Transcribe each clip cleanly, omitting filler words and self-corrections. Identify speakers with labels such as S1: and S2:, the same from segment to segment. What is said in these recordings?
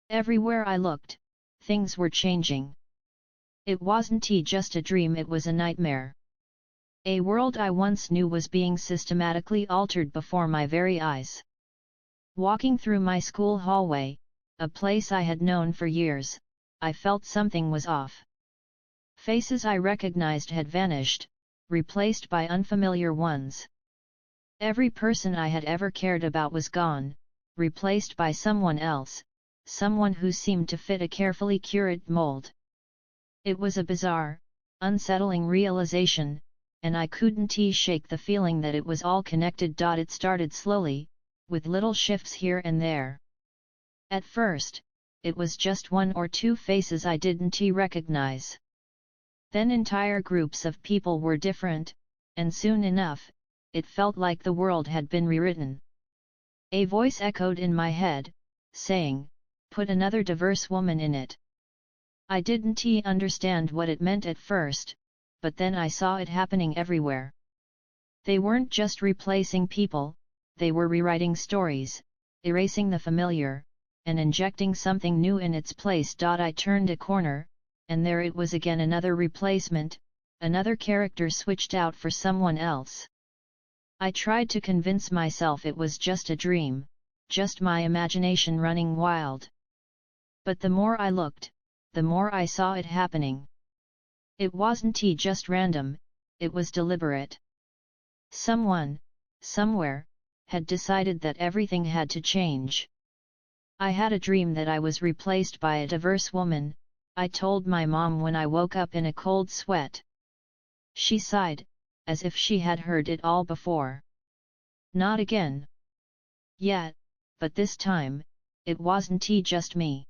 S1: Everywhere I looked, things were changing. It wasn't just a dream, it was a nightmare. A world I once knew was being systematically altered before my very eyes. Walking through my school hallway, a place I had known for years, I felt something was off. Faces I recognized had vanished, replaced by unfamiliar ones. Every person I had ever cared about was gone, replaced by someone else, someone who seemed to fit a carefully curated mold. It was a bizarre, unsettling realization, and I couldn't shake the feeling that it was all connected. It started slowly, with little shifts here and there. At first, it was just one or two faces I didn't recognize. Then entire groups of people were different, and soon enough, it felt like the world had been rewritten. A voice echoed in my head, saying, "Put another diverse woman in it." I didn't understand what it meant at first, but then I saw it happening everywhere. They weren't just replacing people, they were rewriting stories, erasing the familiar, and injecting something new in its place. I turned a corner, and there it was again, another replacement, another character switched out for someone else. I tried to convince myself it was just a dream, just my imagination running wild. But the more I looked, the more I saw it happening. It wasn't just random, it was deliberate. Someone, somewhere, had decided that everything had to change. I had a dream that I was replaced by a diverse woman, I told my mom when I woke up in a cold sweat. She sighed, as if she had heard it all before. Not again. Yet, but this time, it wasn't just me.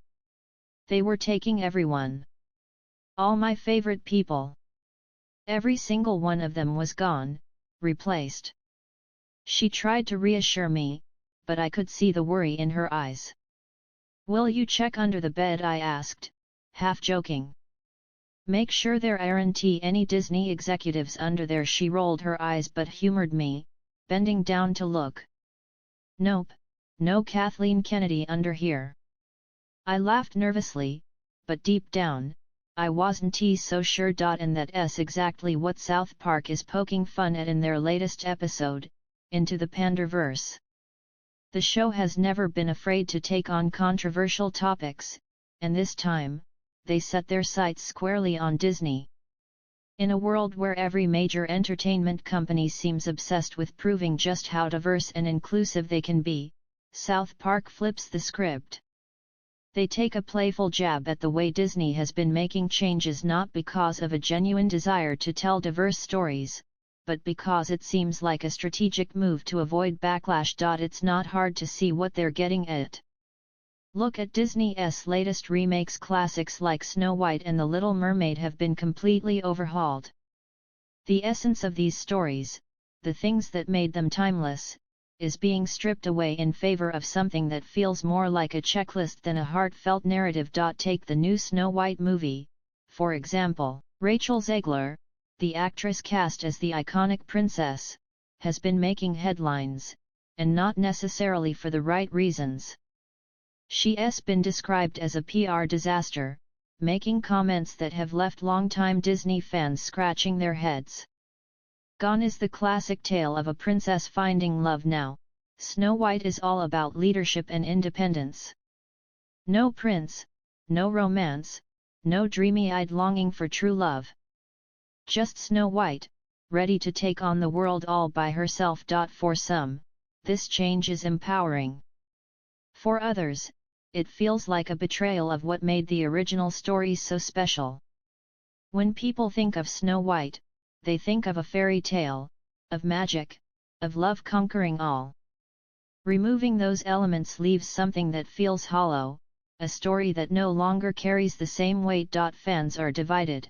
S1: They were taking everyone. All my favorite people. Every single one of them was gone, replaced. She tried to reassure me, but I could see the worry in her eyes. "Will you check under the bed?" I asked, half joking. "Make sure there aren't any Disney executives under there." She rolled her eyes but humored me, bending down to look. "Nope, no Kathleen Kennedy under here." I laughed nervously, but deep down, I wasn't so sure. And that's exactly what South Park is poking fun at in their latest episode, Into the Panderverse. The show has never been afraid to take on controversial topics, and this time, they set their sights squarely on Disney. In a world where every major entertainment company seems obsessed with proving just how diverse and inclusive they can be, South Park flips the script. They take a playful jab at the way Disney has been making changes, not because of a genuine desire to tell diverse stories, but because it seems like a strategic move to avoid backlash. It's not hard to see what they're getting at. Look at Disney's latest remakes. Classics like Snow White and The Little Mermaid have been completely overhauled. The essence of these stories, the things that made them timeless, is being stripped away in favor of something that feels more like a checklist than a heartfelt narrative. Take the new Snow White movie, for example. Rachel Zegler, the actress cast as the iconic princess, has been making headlines, and not necessarily for the right reasons. She's been described as a PR disaster, making comments that have left longtime Disney fans scratching their heads. Gone is the classic tale of a princess finding love. Now, Snow White is all about leadership and independence. No prince, no romance, no dreamy-eyed longing for true love. Just Snow White, ready to take on the world all by herself. For some, this change is empowering. For others, it feels like a betrayal of what made the original stories so special. When people think of Snow White, they think of a fairy tale, of magic, of love conquering all. Removing those elements leaves something that feels hollow, a story that no longer carries the same weight. Fans are divided.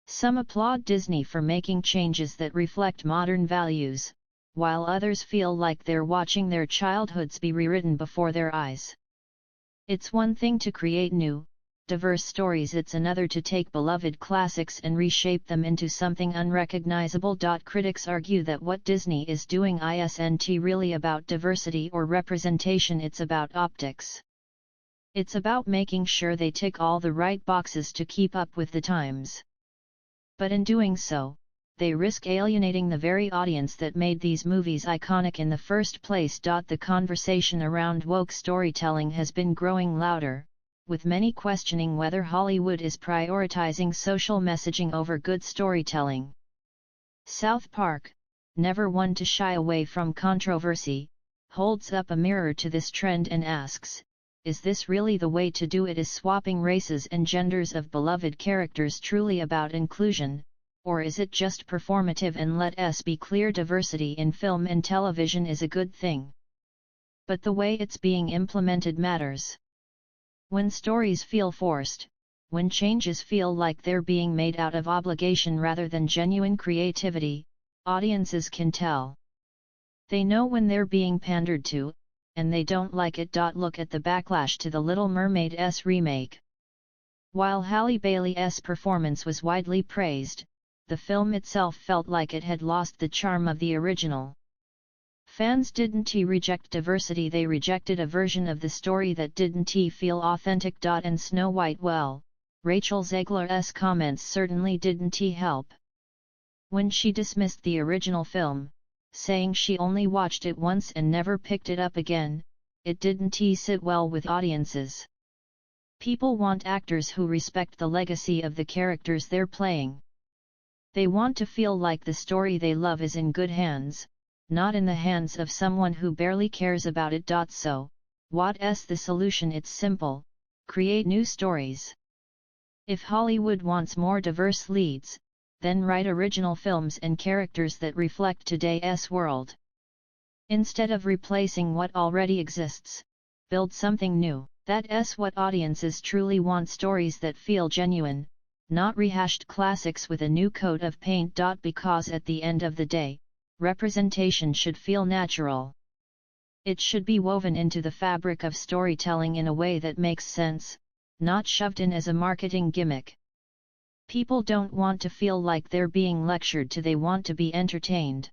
S1: Some applaud Disney for making changes that reflect modern values, while others feel like they're watching their childhoods be rewritten before their eyes. It's one thing to create new, diverse stories, it's another to take beloved classics and reshape them into something unrecognizable. Critics argue that what Disney is doing isn't really about diversity or representation, it's about optics. It's about making sure they tick all the right boxes to keep up with the times. But in doing so, they risk alienating the very audience that made these movies iconic in the first place. The conversation around woke storytelling has been growing louder, with many questioning whether Hollywood is prioritizing social messaging over good storytelling. South Park, never one to shy away from controversy, holds up a mirror to this trend and asks, is this really the way to do it? Is swapping races and genders of beloved characters truly about inclusion, or is it just performative? And let us be clear, diversity in film and television is a good thing. But the way it's being implemented matters. When stories feel forced, when changes feel like they're being made out of obligation rather than genuine creativity, audiences can tell. They know when they're being pandered to, and they don't like it. Look at the backlash to The Little Mermaid's remake. While Halle Bailey's performance was widely praised, the film itself felt like it had lost the charm of the original. Fans didn't reject diversity, they rejected a version of the story that didn't feel authentic. And Snow White, well, Rachel Zegler's comments certainly didn't help. When she dismissed the original film, saying she only watched it once and never picked it up again, it didn't sit well with audiences. People want actors who respect the legacy of the characters they're playing. They want to feel like the story they love is in good hands, not in the hands of someone who barely cares about it. So, what's the solution? It's simple: create new stories. If Hollywood wants more diverse leads, then write original films and characters that reflect today's world. Instead of replacing what already exists, build something new. That's what audiences truly want: stories that feel genuine, not rehashed classics with a new coat of paint. Because at the end of the day, representation should feel natural. It should be woven into the fabric of storytelling in a way that makes sense, not shoved in as a marketing gimmick. People don't want to feel like they're being lectured to, they want to be entertained.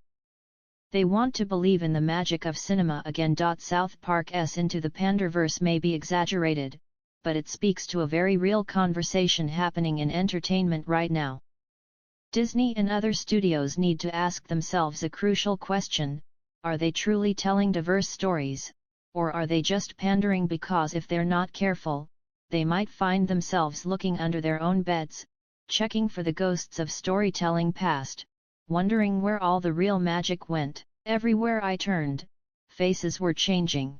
S1: They want to believe in the magic of cinema again. South Park's Into the Panderverse may be exaggerated, but it speaks to a very real conversation happening in entertainment right now. Disney and other studios need to ask themselves a crucial question: are they truly telling diverse stories, or are they just pandering? Because if they're not careful, they might find themselves looking under their own beds, checking for the ghosts of storytelling past, wondering where all the real magic went. Everywhere I turned, faces were changing.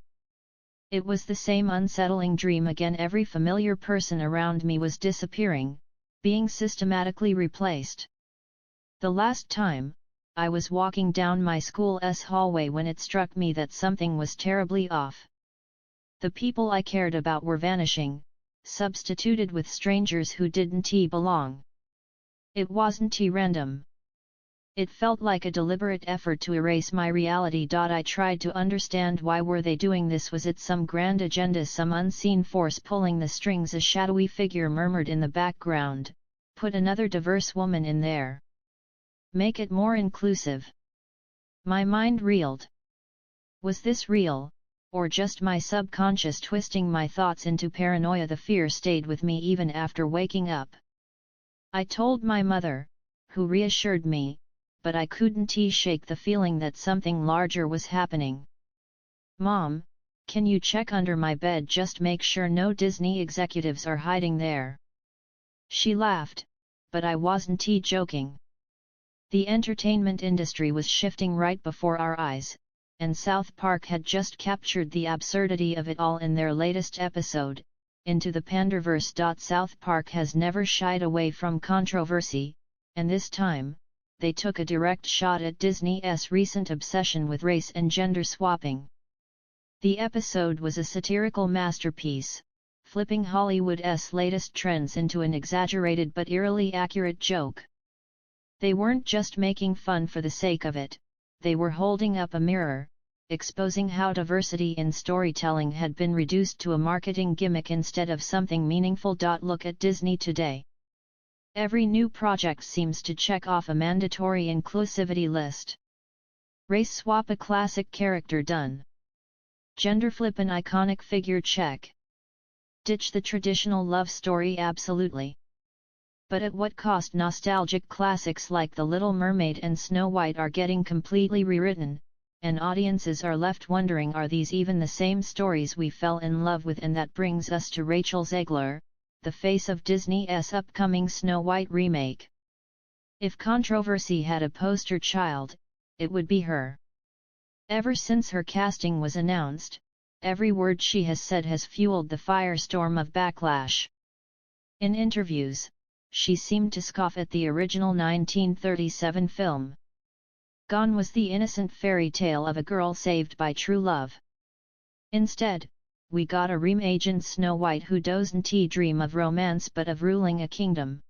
S1: It was the same unsettling dream again. Every familiar person around me was disappearing, being systematically replaced. The last time, I was walking down my school's hallway when it struck me that something was terribly off. The people I cared about were vanishing, substituted with strangers who didn't belong. It wasn't random. It felt like a deliberate effort to erase my reality. I tried to understand why were they doing this. Was it some grand agenda, some unseen force pulling the strings? A shadowy figure murmured in the background, "Put another diverse woman in there. Make it more inclusive." My mind reeled. Was this real, or just my subconscious twisting my thoughts into paranoia? The fear stayed with me even after waking up. I told my mother, who reassured me, but I couldn't shake the feeling that something larger was happening. "Mom, can you check under my bed? Just make sure no Disney executives are hiding there." She laughed, but I wasn't joking. The entertainment industry was shifting right before our eyes, and South Park had just captured the absurdity of it all in their latest episode, Into the Panderverse. South Park has never shied away from controversy, and this time, they took a direct shot at Disney's recent obsession with race and gender swapping. The episode was a satirical masterpiece, flipping Hollywood's latest trends into an exaggerated but eerily accurate joke. They weren't just making fun for the sake of it, they were holding up a mirror, exposing how diversity in storytelling had been reduced to a marketing gimmick instead of something meaningful. Look at Disney today. Every new project seems to check off a mandatory inclusivity list. Race swap a classic character, done. Gender flip an iconic figure, check. Ditch the traditional love story absolutely. But at what cost? Nostalgic classics like The Little Mermaid and Snow White are getting completely rewritten, and audiences are left wondering, are these even the same stories we fell in love with? And that brings us to Rachel Zegler, the face of Disney's upcoming Snow White remake. If controversy had a poster child, it would be her. Ever since her casting was announced, every word she has said has fueled the firestorm of backlash. In interviews, she seemed to scoff at the original 1937 film. Gone was the innocent fairy tale of a girl saved by true love. Instead, we got a reimagined Snow White who doesn't dream of romance but of ruling a kingdom.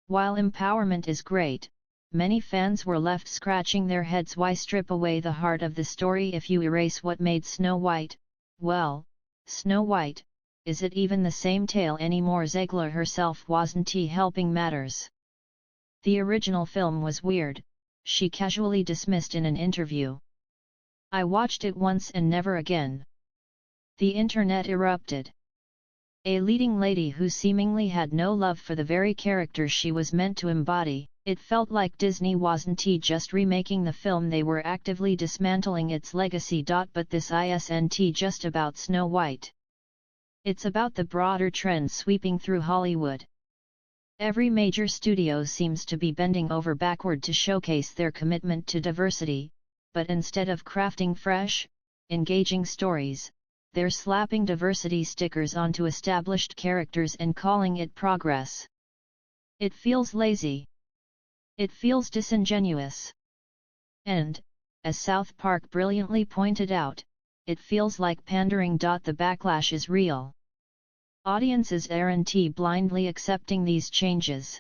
S1: While empowerment is great, many fans were left scratching their heads. Why strip away the heart of the story if you erase what made Snow White? Well, Snow White, is it even the same tale anymore? Zegler herself wasn't helping matters. The original film was weird, she casually dismissed in an interview. I watched it once and never again. The internet erupted. A leading lady who seemingly had no love for the very character she was meant to embody. It felt like Disney wasn't just remaking the film, they were actively dismantling its legacy. But this isn't just about Snow White. It's about the broader trends sweeping through Hollywood. Every major studio seems to be bending over backward to showcase their commitment to diversity, but instead of crafting fresh, engaging stories, they're slapping diversity stickers onto established characters and calling it progress. It feels lazy. It feels disingenuous. And, as South Park brilliantly pointed out, it feels like pandering. The backlash is real. Audiences aren't blindly accepting these changes.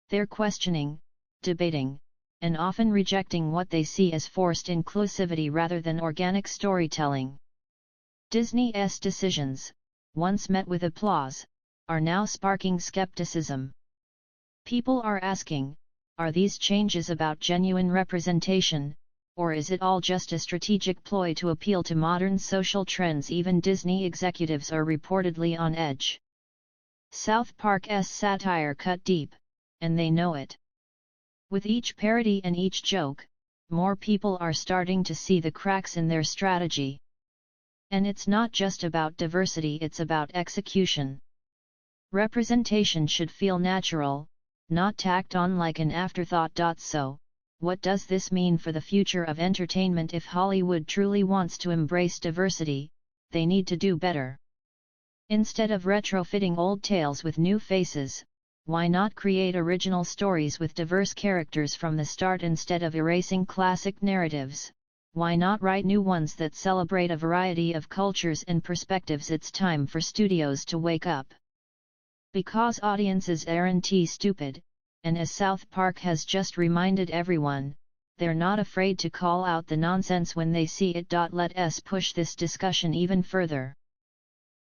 S1: They're questioning, debating, and often rejecting what they see as forced inclusivity rather than organic storytelling. Disney's decisions, once met with applause, are now sparking skepticism. People are asking, are these changes about genuine representation, or is it all just a strategic ploy to appeal to modern social trends? Even Disney executives are reportedly on edge. South Park's satire cut deep, and they know it. With each parody and each joke, more people are starting to see the cracks in their strategy. And it's not just about diversity, it's about execution. Representation should feel natural, not tacked on like an afterthought. So, what does this mean for the future of entertainment? If Hollywood truly wants to embrace diversity, they need to do better. Instead of retrofitting old tales with new faces, why not create original stories with diverse characters from the start? Instead of erasing classic narratives, why not write new ones that celebrate a variety of cultures and perspectives? It's time for studios to wake up. Because audiences aren't stupid, and as South Park has just reminded everyone, they're not afraid to call out the nonsense when they see it. Let us push this discussion even further.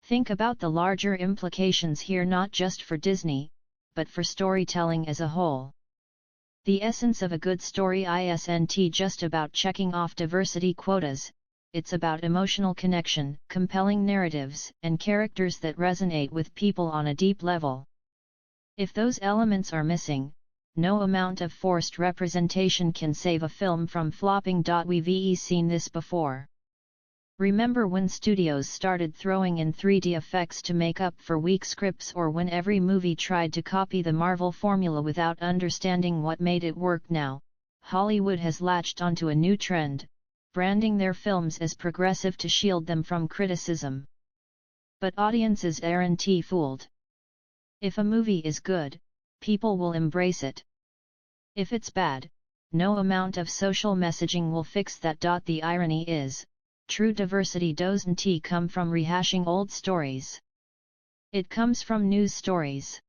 S1: Think about the larger implications here, not just for Disney, but for storytelling as a whole. The essence of a good story isn't just about checking off diversity quotas, it's about emotional connection, compelling narratives, and characters that resonate with people on a deep level. If those elements are missing, no amount of forced representation can save a film from flopping. We've seen this before. Remember when studios started throwing in 3D effects to make up for weak scripts, or when every movie tried to copy the Marvel formula without understanding what made it work? Now, Hollywood has latched onto a new trend, branding their films as progressive to shield them from criticism. But audiences aren't fooled. If a movie is good, people will embrace it. If it's bad, no amount of social messaging will fix that. The irony is, true diversity doesn't come from rehashing old stories. It comes from news stories.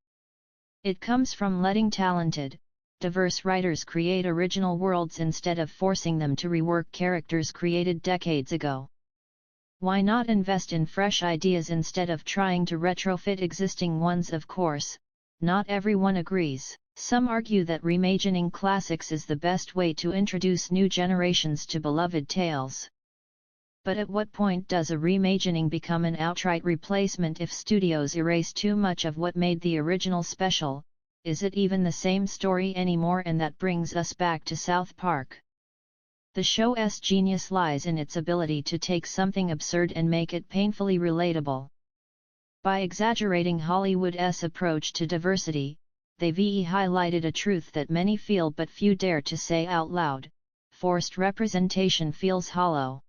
S1: It comes from letting talented, diverse writers create original worlds instead of forcing them to rework characters created decades ago. Why not invest in fresh ideas instead of trying to retrofit existing ones? Of course, not everyone agrees. Some argue that reimagining classics is the best way to introduce new generations to beloved tales. But at what point does a reimagining become an outright replacement if studios erase too much of what made the original special? Is it even the same story anymore? And that brings us back to South Park. The show's genius lies in its ability to take something absurd and make it painfully relatable. By exaggerating Hollywood's approach to diversity, they've highlighted a truth that many feel but few dare to say out loud: forced representation feels hollow.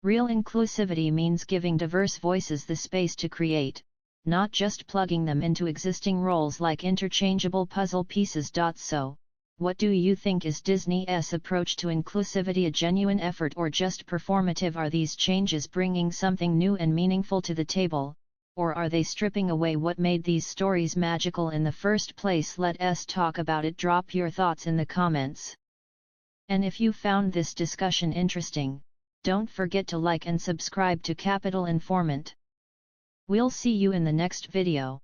S1: Real inclusivity means giving diverse voices the space to create, not just plugging them into existing roles like interchangeable puzzle pieces. So, what do you think? Is Disney's approach to inclusivity a genuine effort or just performative? Are these changes bringing something new and meaningful to the table, or are they stripping away what made these stories magical in the first place? Let us talk about it. Drop your thoughts in the comments. And if you found this discussion interesting, don't forget to like and subscribe to Capital Informant. We'll see you in the next video.